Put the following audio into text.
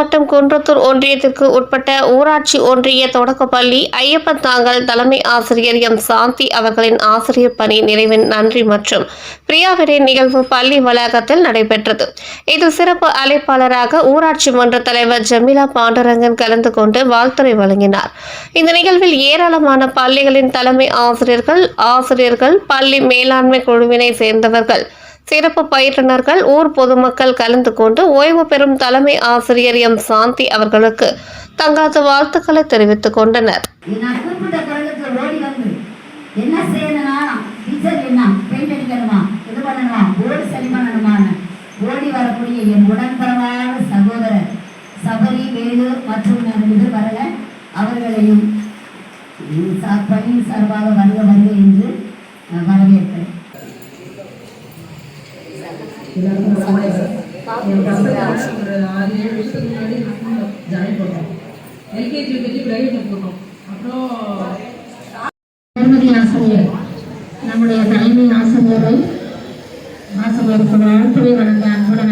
மாவட்டம் குன்றத்தூர் ஒன்றியத்திற்கு உட்பட்ட ஊராட்சி ஒன்றிய தொடக்கப்பள்ளி ஐயப்பன் தாங்கல் தலைமை ஆசிரியர் எம் சாந்தி அவர்களின் ஆசிரியர் பணி நிறைவின் நன்றி மற்றும் பிரியாவிடை நிகழ்வு பள்ளி வளாகத்தில் நடைபெற்றது. இதில் சிறப்பு அழைப்பாளராக ஊராட்சி மன்ற தலைவர் ஜமீலா பாண்டுரங்கன் கலந்து கொண்டு வாழ்த்துரை வழங்கினார். இந்த நிகழ்வில் ஏராளமான பள்ளிகளின் தலைமை ஆசிரியர்கள், பள்ளி மேலாண்மை குழுவினை சேர்ந்தவர்கள், சிறப்பு பயிற்றுனர்கள், ஊர் பொதுமக்கள் கலந்து கொண்டு ஓய்வு பெறும் தலைமை ஆசிரியர் எம் சாந்தி அவர்களுக்கு தங்களது வாழ்த்துக்களை தெரிவித்துக் கொண்டனர். அவர்களையும் பணியின் சார்பாக வருக என்று வரவேற்கிறேன். ஆசிரியர் நம்முடைய தலைமை ஆசிரியருக்கு வாழ்த்துறை வழங்க அன்புடன்